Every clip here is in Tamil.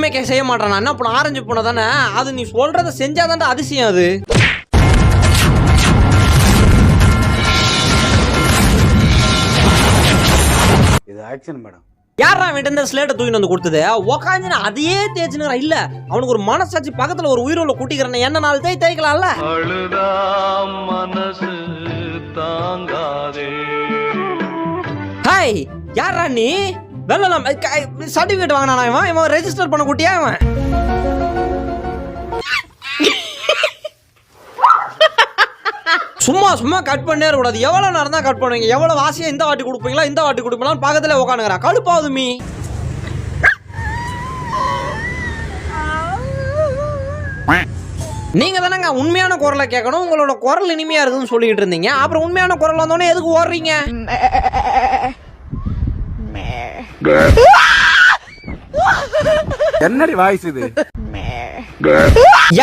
எதுவுமே செய்ய மாட்டான். நான் என்ன பண்ண ஆரஞ்சு போன தானே, அது நீ சொல்றத செஞ்சாதான்டா அதிசயம். அது இது ஆக்சன் மேடம். யாரா அவன் இந்த ஸ்லேட்டை தூக்கிட்டு வந்து கொடுத்தது? உக்காந்து அதையே தேய்ச்சுன்னு இல்ல, அவனுக்கு ஒரு மனசாட்சி பக்கத்துல ஒரு உயிரோல கூட்டிக்கிறேன். என்ன நாள் தேய்க்கலாம்ல. மனசு தாங்காதே. ஹாய், யாரா நீ? வெள்ளலாம் சர்டிபிகேட் வாங்கினா இவன் ரெஜிஸ்டர் பண்ண கூட்டியா இவன்? சும்மா சும்மா கட் பண்ணே கூடாது. எவ்வளவு நேரம் தான் கட் பண்ணுவீங்க? எவ்வளவு வாசியா இந்த வாட்டி கொடுப்பீங்களா இந்த வாட்டி கொடுப்பீங்களா பக்கத்துல உட்காந்துக்கிறா. கடுப்பாவது மீ. நீங்க தானங்க உண்மையான குரலை கேட்கணும். உங்களோட குரல் இனிமையா இருக்குன்னு சொல்லிட்டு இருந்தீங்க. அப்புறம் உண்மையான குரல் வந்தோடனே எதுக்கு ஓடுறீங்க? என்னடி வாய்ஸ் இது?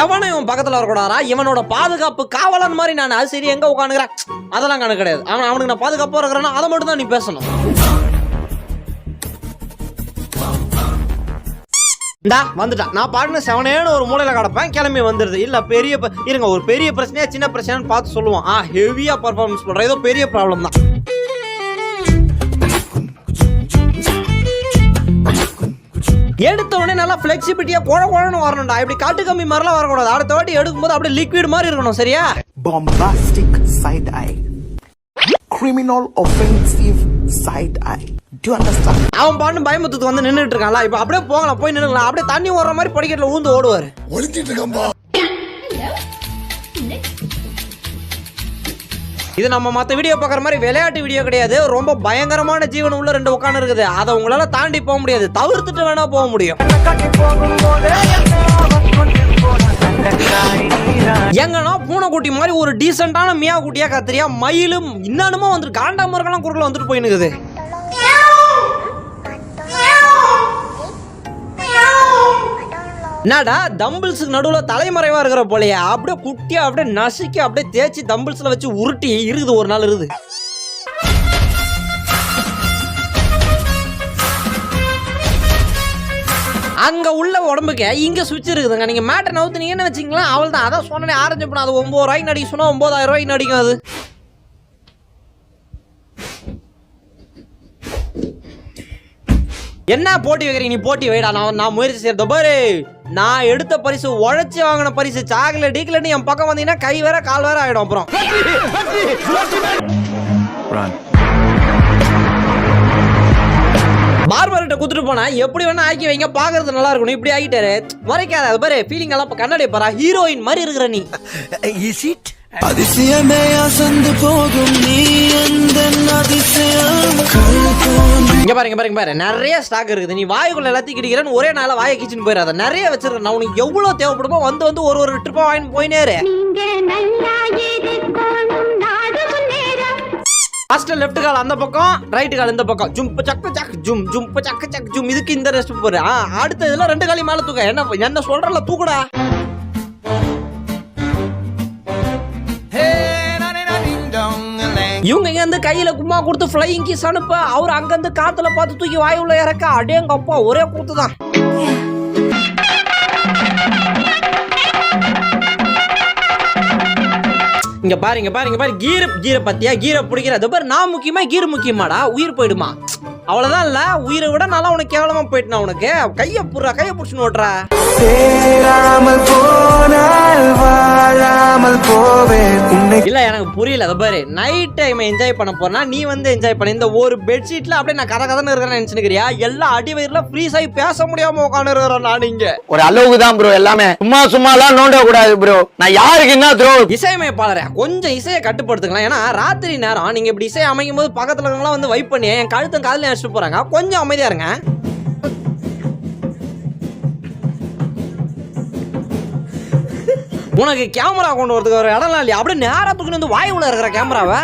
எவனும் இவன் பக்கத்துல வரக்கூடாதா? இவனோட பாதுகாப்பு காவலன் மாதிரி நான். அது சரி, எங்க உட்காந்துக்கிறேன் அதெல்லாம் கணக்கு கிடையாது. அவனுக்கு நான் பாதுகாப்பா இருக்கிறேன்னா அதை மட்டும் தான் நீ பேசணும். இந்தா வந்துட்டா. நான் பாட்டுன்னு செவனேன்னு ஒரு மூலையில கிடப்பேன், கிளம்பி வந்துடுது. இல்ல பெரிய இருங்க, ஒரு பெரிய பிரச்சனையா சின்ன பிரச்சனைன்னு பார்த்து சொல்லுவான். ஹெவியா பர்ஃபார்மன்ஸ் பண்ற ஏதோ பெரிய ப்ராப்ளம் தான். எடுத்த உடனே நல்லா ஃபிளெக்சிபிலிட்டியா குழன்னு வரணும்டா. இப்படி காட்டு கம்மி மாதிரிலாம் வரக்கூடாது. அடுத்த வாட்டி எடுக்கும்போது அப்படியே லிக்விட் மாதிரி இருக்கணும். சரியா? Bombastic side eye, criminal offensive side eye. Do you understand? அவன் பாட்டு பயமுத்துக்கு வந்து நின்னுட்டு இருக்கான்ல. இப்ப அப்படியே போகலாம், போய் நின்னுக்கலாம். அப்படியே தண்ணி ஓடுற மாதிரி படிக்கட்டுல ஊந்து ஓடுவாரு. ஒளிச்சிட்டு இருக்கம்பா. இது நம்ம மத்த வீடியோ பார்க்குற மாதிரி விளையாட்டு வீடியோ கிடையாது. ரொம்ப பயங்கரமான ஜீவன் உள்ள ரெண்டு உட்காந்து இருக்குது. அதை உங்களால தாண்டி போக முடியாது. தவிர்த்துட்டு வேணா போக முடியும். எங்கன்னா பூனைக்குட்டி மாதிரி ஒரு டீசென்டான மியா குட்டியா கத்திரியா மயிலும் இன்னமும் வந்துட்டு காண்டாமர்கள்லாம் குறுக்கல வந்துட்டு போயினுக்குது. என்னடா தம்பிள்ஸுக்கு நடுவுல தலைமறைவா இருக்கிற போலயே அப்படியே குட்டியா அப்படியே நசுக்கி அப்படியே தேய்ச்சி தம்பிள்ஸ்ல வச்சு உருட்டி இருக்குது. ஒரு நாள் இருக்குது. அங்க உள்ள உடம்புக்கு இங்க சுவிட்ச் இருக்குதுங்க. நீங்க மேட்டை நவுத்துனீங்கன்னு வச்சுங்களா, அவள் தான். அதான் சொன்னேன் ஆரஞ்சு பண்ண. அது 9 ரூபாய்க்கு நடிக்க சொன்னா 9000 ரூபாய்க்கு நடிக்கும். அது என்ன போட்டி வைக்கிறீங்க? நீ போட்டி வைடா. நான் முயற்சி செய்யறத பாரு. நான் எடுத்த பரிசு உழைச்சி வாங்கின பரிசு. சாக்லேட் டீக்லேட் என் பக்கம் வந்தீங்கன்னா கை வேற கால் வேற ஆயிடும். அப்புறம் பார்பர்கிட்ட குத்துட்டு போனா எப்படி வேணா ஆக்கி வைங்க, பாக்குறது நல்லா இருக்கணும். இப்படி ஆகிட்டாரு மறைக்காத. அது பாரு ஃபீலிங் எல்லாம் கண்ணாடி பாரா. ஹீரோயின் மாதிரி இருக்கிற நீ. அதிசயமே அசந்து போகும் நீ அந்த அதிசயம். இங்க பாருங்க நிறைய ஸ்டாக் இருக்குது. நீ வாய்க்குள்ள எல்லாத்தையும் கிடிக்கிறேன்னு ஒரே நாள வாயை கிச்சின்னு போயிடாத. நிறைய வச்சிருக்கேன். நான் உனக்கு எவ்வளவு தேவைப்படுமோ வந்து ஒரு ட்ரிப்பா வாங்கி போயினேரு. ஃபர்ஸ்ட் லெஃப்ட் கால் அந்த பக்கம், ரைட் கால் இந்த பக்கம். ஜும்ப் சக்கு சக் ஜும் ஜும்ப் சக்கு சக் ஜும். இதுக்கு இந்த ரெஸ்ட் போற. அடுத்த இதுல 2 காலையும் மேல தூக்க. என்ன சொல்றல தூக்குடா. இவங்க இங்க இருந்து கையில கும்மா கொடுத்து ஃப்ளையிங் கிஸ் அனுப்ப, அவர் அங்க இருந்து காத்துல பார்த்து தூக்கி வாய் உள்ள இறக்க. அடேங்கப்பா ஒரே கூத்துதான். இங்க பாருங்க கீரை பத்தியா? கீரை பிடிக்கிறது பாரு. நான் முக்கியமா கீரை முக்கியமாடா? உயிர் போயிடுமா? அவ்வளவுதான் இல்ல, உயிரை விட நல்லா உனக்கு கேவலமா போயிட்டுனா உனக்கு. கைய புடிச்சுன்னு ஓட்டுற. இல்ல எனக்கு புரியல. அதை பாரு, நைட் டைம் என்ஜாய் பண்ண போறனா நீ வந்து என்ஜாய் பண்ண. இந்த ஒரு பெட்ஷீட்ல அப்படியே நான் கதன்னு இருக்கிறேன்னு நினைச்சுக்கிறியா? எல்லா அடி வயிறுல ஃப்ரீஸ் ஆகி பேச முடியாம உட்காந்து இருக்கிறேன் நான். இங்க ஒரு அளவுக்கு தான் ப்ரோ. எல்லாமே சும்மா எல்லாம் நோண்ட கூடாது ப்ரோ. நான் யாருக்கு என்ன த்ரோ? இசையமைப்பாளரே கொஞ்சம் இசையை கட்டுப்படுத்துக்கலாம். ஏன்னா ராத்திரி நேரம் நீங்க இப்படி இசை அமைக்கும் போது பக்கத்துல இருக்கவங்களாம் வந்து வைப் பண்ணி என் கழுத்தும் காதுல அடிச்சுட்டு போறாங்க. கொஞ்சம் அமைதியா இருங்க. உனக்கு கேமரா கொண்டு வரதுக்கு ஒரு இடம் இல்லையா? அப்படியே நேரா தூக்கிட்டு வந்து வாய் உள்ள இருக்கிற கேமராவை.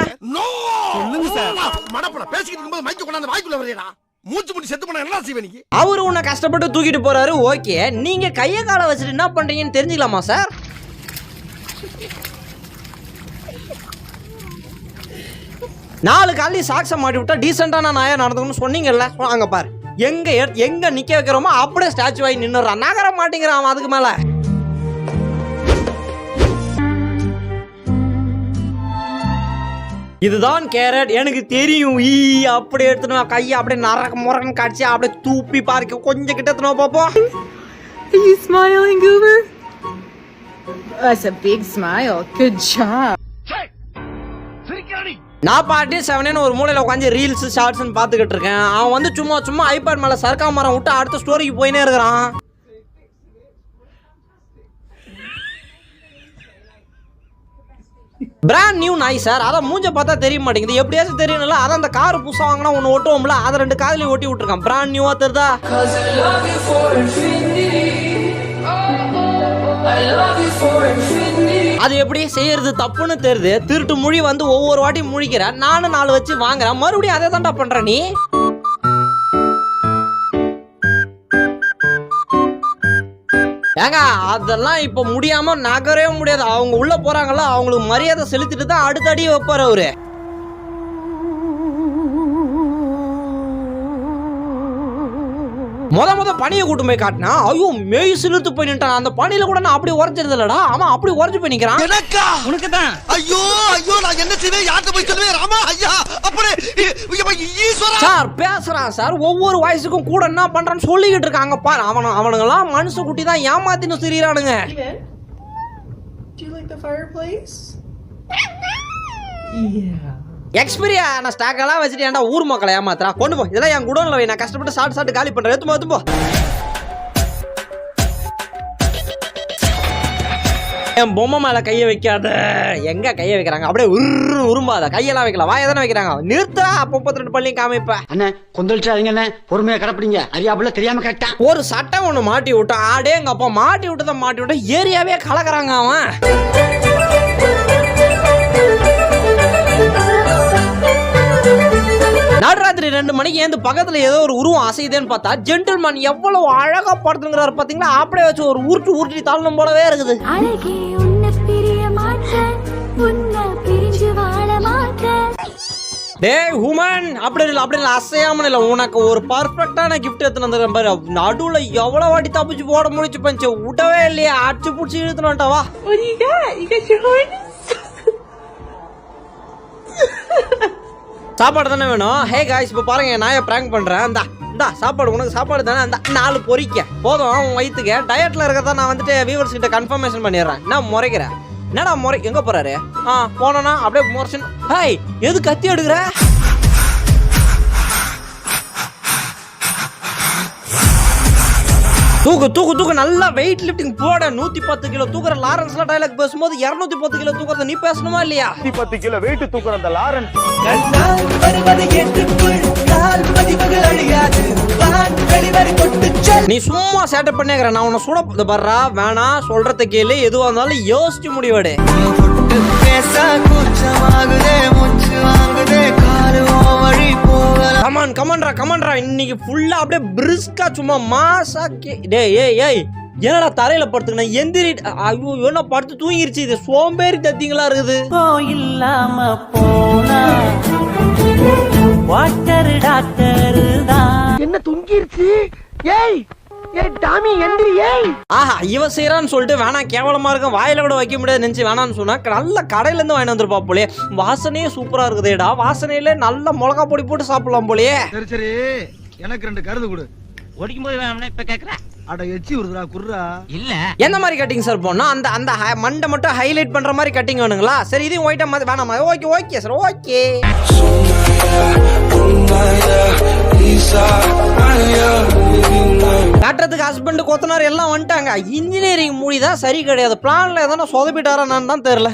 அவரு உன்னை கஷ்டப்பட்டு தூக்கிட்டு போறாரு. ஓகே, நீங்க கைய கால வச்சுட்டு என்ன பண்றீங்கன்னு தெரிஞ்சுக்கலாமா சார்? நாலு காலையும் சாக்ஸை மாட்டி விட்டா டீசெண்டான நாயா நடந்துக்கணும்னு சொன்னீங்கல்ல. அங்க பாரு, எங்க நிக்க வைக்கிறோமோ அப்படியே ஸ்டாச்சு ஆகி நின்னுறான், நகர மாட்டேங்கிறான் அவன். அதுக்கு மேல இதுதான் கேரட் எனக்கு தெரியும். அப்படியே எடுத்துனோம் கையை அப்படியே நரக்க முறக்கன்னு காட்சி அப்படியே தூப்பி பார்க்க கொஞ்சம் கிட்ட எடுத்துனோம் பாப்போம். Are you smiling, Goober? That's a big smile. Good job. நான் பாட்டி செவனேன்னு ஒரு மூலையில உட்காந்து ரீல்ஸ் ஷார்ட்ஸ் பாத்துக்கிட்டு இருக்கேன். அவன் வந்து சும்மா ஐபேட் மேல சர்க்கா மரம் விட்டு அடுத்த ஸ்டோரிக்கு போயினே இருக்கிறான். பிராண்ட் நியூ நாய் சார், அதான் மூஞ்ச பார்த்தா தெரிய மாட்டேங்குது. எப்படியாச்சும் தெரியணும்ல, அதான் அந்த கார் புதுசா வாங்கினா ஒன்று ஓட்டுவோம்ல, அதை 2 காதுலையும் ஓட்டி விட்டுருக்கான். பிராண்ட் நியூவா தெரிதா? அது எப்படி செய்யறது தப்புன்னு தெரியுது. திருட்டு மொழி வந்து ஒவ்வொரு வாட்டி முழிக்கிறேன், நானும் 4 வச்சு வாங்குறேன், மறுபடியும் அதே தான்டா பண்ற நீ. ஏங்க அதெல்லாம் இப்ப முடியாம நகரவே முடியாது. அவங்க உள்ள போறாங்கல்ல, அவங்களுக்கு மரியாதை செலுத்திட்டு தான் அடுத்த அடி வைப்பாரு அவரு. முத பனியை கூட்டு போய் காட்டினா ஐயோ மெய் சிலுத்து போய் நின்ட்டான். அந்த பனியில கூட நான் அப்படி உரைச்சது இல்லடா, அவன் அப்படி உரைச்சு போய் நிக்கிறான். உனக்கு தான் ஐயோ நான் என்ன செய்வேன், யார்கிட்ட போய் சொல்லுவேன் ராமா ஐயா அப்படி ஈஸ்வரா சார் பேசுறான் சார். ஒவ்வொரு வயசுக்கும் கூட என்ன பண்றான்னு சொல்லிக்கிட்டு இருக்காங்க பாரு. அவனுங்கெல்லாம் மனுஷ குட்டி தான் ஏமாத்தின்னு திரியறானுங்க. Do you like the fireplace? Xperia நான் ஸ்டாக் எல்லாம் வச்சுட்டு ஏன்டா ஊர் மக்களை ஏமாத்துறா. கொண்டு போ, இதெல்லாம் என் குடோன்ல வை, நான் கஷ்டப்பட்டு சாப்பிட்டு காலி பண்றேன். எடுத்து போ. என் பொம்மை மேல கையை வைக்காத. எங்க கையை வைக்கிறாங்க, அப்படியே உரும்பாத. கையெல்லாம் வைக்கலாம், வாயை தானே வைக்கிறாங்க. நிறுத்தா 32 பள்ளியும் காமிப்ப. அண்ணே கொந்தளிச்சாதீங்க அண்ணே, பொறுமையா கடப்பிடிங்க. அறியாப்புல தெரியாம கரெக்டா ஒரு சட்டம் ஒண்ணு மாட்டி விட்டான். ஆடே எங்க அப்பா மாட்டி விட்ட ஏரியாவே கலக்குறாங்க அவன். நடுராத்திரி 2 மணிக்கு ஏந்து பக்கத்துல ஏதோ ஒரு உருவம் அசையுதேன்னு பார்த்தா ஜென்டில்மேன் எவ்வளவு அழகா படுத்துங்கிறாரு பாத்தீங்களா. அப்படியே வச்சு ஒரு உருட்டி தள்ளணும் போலவே இருக்குது. டேய் ஹூமன், அப்படி இல்ல அசையாம இல்ல, உனக்கு ஒரு பர்ஃபெக்டான கிஃப்ட் எடுத்துட்டு வந்துடுறேன் பாரு. நடுவுல எவ்வளவு வாட்டி தப்பிச்சு போட முடிச்சு பஞ்சு விடவே இல்லையா, அடிச்சு புடிச்சு இழுத்துனோட்டா. வா, What do you got? You got your horn? சாப்பாடு தானே வேணும். ஹே காய்ஸ், இப்போ பாருங்க நான் பிராங்க் பண்றேன். இந்த சாப்பாடு உனக்கு சாப்பாடு தானே, அந்த 4 பொரிக்க போதும் உன் வயிற்றுக்கு. டயட்ல இருக்கிறதா நான் வந்துட்டு வியூவர்ஸ் கிட்ட கன்ஃபர்மேஷன் பண்ணிடுறேன். நான் முறைக்கிறேன். என்னடா எங்க போறாரு? போனா அப்படியே முறைச்சு. ஹாய், எது கத்தி எடுக்கிற? தூக்கு நல்லா வெயிட் லிஃப்டிங் போட. 110 கிலோ தூக்குற லாரன்ஸ்ல டயலாக் பேசும்போது 210 கிலோ தூக்குறத நீ பேசணுமா இல்லையா? 10 கிலோ வெயிட் தூக்குற அந்த லாரன்ஸ் நீ சும்மா சேட்டப் பண்ணிக்கிற. நான் உன்னை சுட பர்றா வேணாம், சொல்றத கேளு. எதுவா இருந்தாலும் யோசிச்சு முடிவெடு. கமான்ரா இன்னைக்கு ஃபுல்லா அப்படியே பிரிஸ்கா சும்மா மாசா. டேய் ஏய் என்னடா தரையில படுத்துக்கின எந்திரி. ஐயோ என்ன படுத்து தூங்கிருச்சு. இது சோம்பேறி தத்திங்களா இருக்குது. இல்லாம போனா வாட்டர் டாக்டர் தான் என்ன தூங்கிருச்சு. ஏய் டாமி எந்திரி. ஆஹா, இவ செய்யறான்னு சொல்லிட்டு வேணாம் கேவலமா இருக்கும், வாயில கூட வைக்க முடியாது நினைச்சு வேணான்னு சொன்னா நல்ல கடையில இருந்து வாங்கி வந்துருப்பா போலே. வாசனையே சூப்பரா இருக்குதேடா. வாசனையில நல்ல மிளகா பொடி போட்டு சாப்பிடலாம் போலயே. சரி எனக்கு 2 கருது கொடு. ஓடிக்கும் போது வேணும்னா இப்ப கேக்குற. அட எச்சி வருதுடா குர்ரா. இல்ல எந்த மாதிரி கட்டிங் சார் போனா அந்த மண்டை மட்டும் ஹைலைட் பண்ற மாதிரி கட்டிங் வேணுங்களா? சரி இதையும் ஒயிட்டா மாதிரி வேணாமா? Okay sir okay. காட்டுறதுக்கு ஹஸ்பண்ட் கொத்தனார் எல்லாம் வந்துட்டாங்க. இன்ஜினியரிங் மூடி தான் சரி கிடையாது. பிளான்ல எதனா சொதப்பிட்டாரான்னு தான் தெரியல.